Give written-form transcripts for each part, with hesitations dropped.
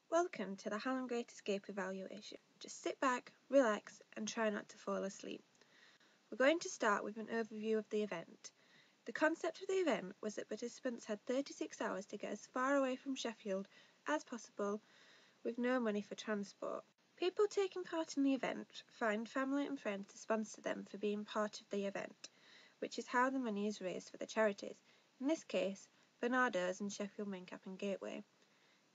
Welcome to the Hallam Great Escape evaluation. Just sit back, relax, and try not to fall asleep. We're going to start with an overview of the event. The concept of the event was that participants had 36 hours to get as far away from Sheffield as possible with no money for transport. People taking part in the event find family and friends to sponsor them for being part of the event, which is how the money is raised for the charities, in this case, Barnardo's and Sheffield Mincap and Gateway.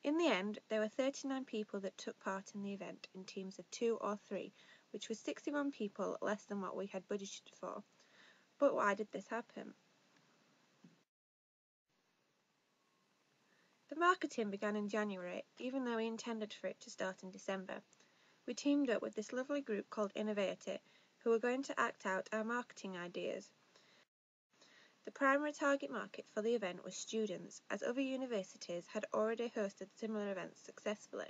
In the end, there were 39 people that took part in the event in teams of 2 or 3, which was 61 people less than what we had budgeted for. But why did this happen? The marketing began in January, even though we intended for it to start in December. We teamed up with this lovely group called Innovator, who were going to act out our marketing ideas. The primary target market for the event was students, as other universities had already hosted similar events successfully.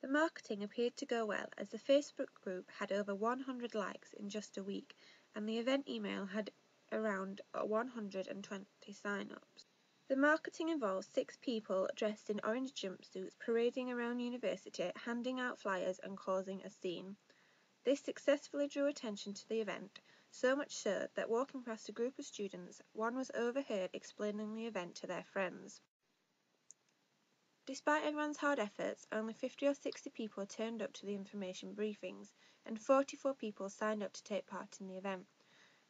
The marketing appeared to go well, as the Facebook group had over 100 likes in just a week, and the event email had around 120 sign-ups. The marketing involved 6 people dressed in orange jumpsuits parading around university, handing out flyers and causing a scene. This successfully drew attention to the event, so much so that walking past a group of students, one was overheard explaining the event to their friends. Despite everyone's hard efforts, only 50 or 60 people turned up to the information briefings, and 44 people signed up to take part in the event.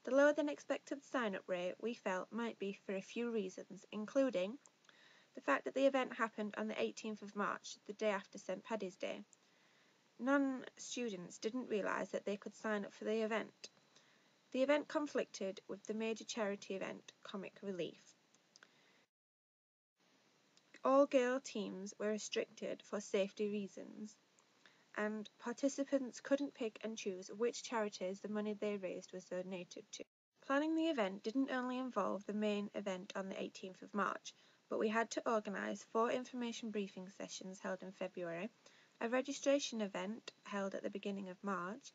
The lower than expected sign-up rate, we felt, might be for a few reasons, including the fact that the event happened on the 18th of March, the day after St. Paddy's Day. Non-students didn't realise that they could sign up for the event. The event conflicted with the major charity event, Comic Relief. All girl teams were restricted for safety reasons, and participants couldn't pick and choose which charities the money they raised was donated to. Planning the event didn't only involve the main event on the 18th of March, but we had to organise 4 information briefing sessions held in February, a registration event held at the beginning of March,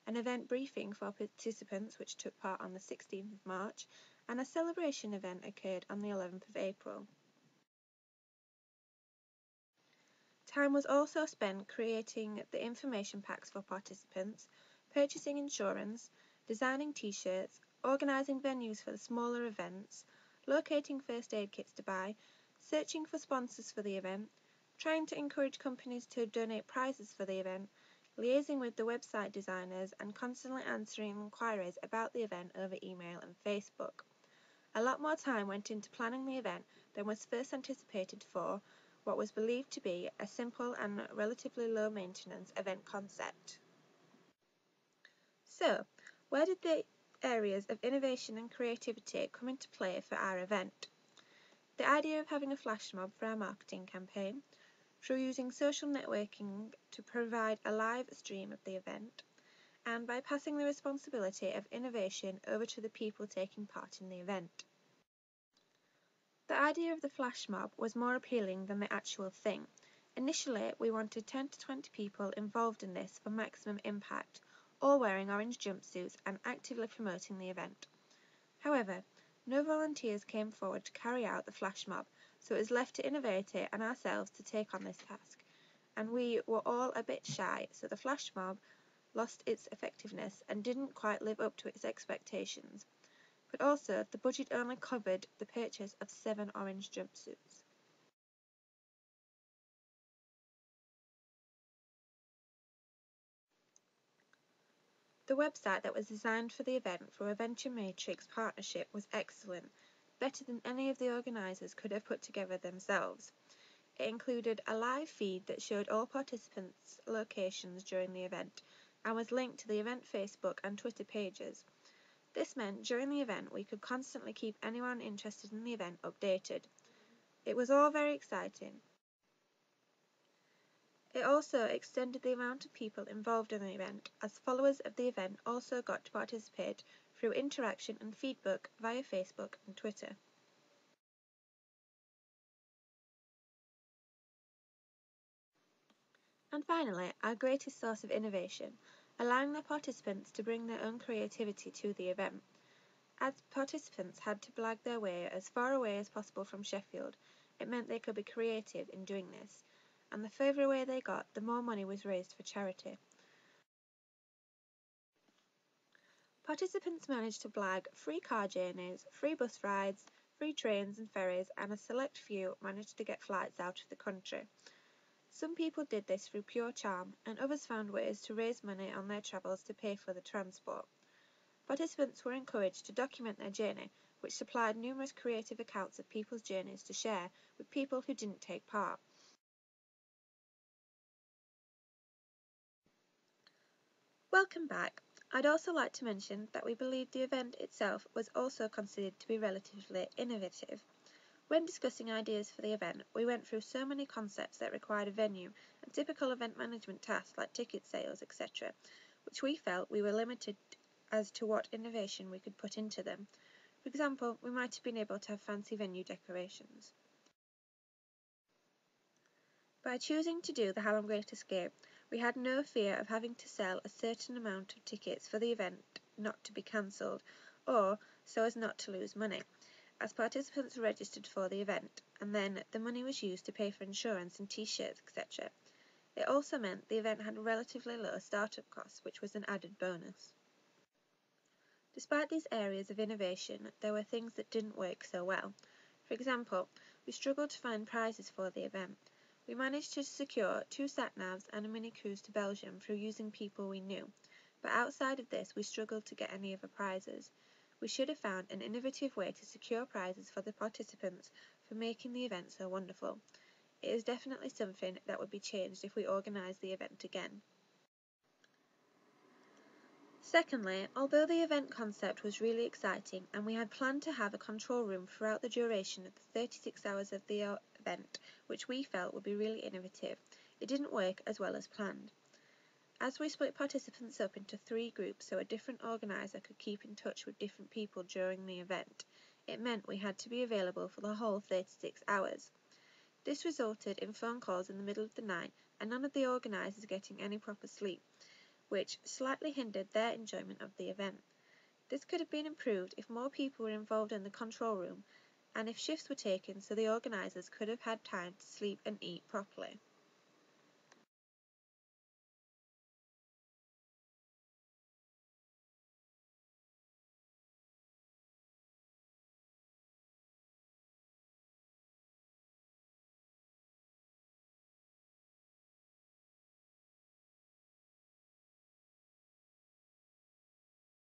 an event briefing for participants which took part on the 16th of March, and a celebration event occurred on the 11th of April. Time was also spent creating the information packs for participants, purchasing insurance, designing t-shirts, organising venues for the smaller events, locating first aid kits to buy, searching for sponsors for the event, trying to encourage companies to donate prizes for the event, liaising with the website designers, and constantly answering inquiries about the event over email and Facebook. A lot more time went into planning the event than was first anticipated for what was believed to be a simple and relatively low maintenance event concept. So, where did the areas of innovation and creativity come into play for our event? The idea of having a flash mob for our marketing campaign, through using social networking to provide a live stream of the event, and by passing the responsibility of innovation over to the people taking part in the event. The idea of the flash mob was more appealing than the actual thing. Initially, we wanted 10 to 20 people involved in this for maximum impact, all wearing orange jumpsuits and actively promoting the event. However, no volunteers came forward to carry out the flash mob, so it was left to Innovator and ourselves to take on this task, and we were all a bit shy, so the flash mob lost its effectiveness and didn't quite live up to its expectations. But also, the budget only covered the purchase of 7 orange jumpsuits. The website that was designed for the event through a Venture Matrix partnership was excellent, better than any of the organisers could have put together themselves. It included a live feed that showed all participants' locations during the event, and was linked to the event Facebook and Twitter pages. This meant during the event we could constantly keep anyone interested in the event updated. It was all very exciting. It also extended the amount of people involved in the event, as followers of the event also got to participate through interaction and feedback via Facebook and Twitter. And finally, our greatest source of innovation, allowing the participants to bring their own creativity to the event. As participants had to blag their way as far away as possible from Sheffield, it meant they could be creative in doing this, and the further away they got, the more money was raised for charity. Participants managed to blag free car journeys, free bus rides, free trains and ferries, and a select few managed to get flights out of the country. Some people did this through pure charm, and others found ways to raise money on their travels to pay for the transport. Participants were encouraged to document their journey, which supplied numerous creative accounts of people's journeys to share with people who didn't take part. Welcome back. I'd also like to mention that we believe the event itself was also considered to be relatively innovative. When discussing ideas for the event, we went through so many concepts that required a venue and typical event management tasks like ticket sales, etc., which we felt we were limited as to what innovation we could put into them. For example, we might have been able to have fancy venue decorations. By choosing to do the Hallam Great Escape, we had no fear of having to sell a certain amount of tickets for the event not to be cancelled, or so as not to lose money, as participants registered for the event, and then the money was used to pay for insurance and t-shirts, etc. It also meant the event had relatively low startup costs, which was an added bonus. Despite these areas of innovation, there were things that didn't work so well. For example, we struggled to find prizes for the event. We managed to secure 2 sat-navs and a mini cruise to Belgium through using people we knew, but outside of this we struggled to get any other prizes. We should have found an innovative way to secure prizes for the participants for making the event so wonderful. It is definitely something that would be changed if we organised the event again. Secondly, although the event concept was really exciting and we had planned to have a control room throughout the duration of the 36 hours of the event, which we felt would be really innovative, it didn't work as well as planned. As we split participants up into 3 groups so a different organiser could keep in touch with different people during the event, it meant we had to be available for the whole 36 hours. This resulted in phone calls in the middle of the night and none of the organisers getting any proper sleep, which slightly hindered their enjoyment of the event. This could have been improved if more people were involved in the control room and if shifts were taken so the organisers could have had time to sleep and eat properly.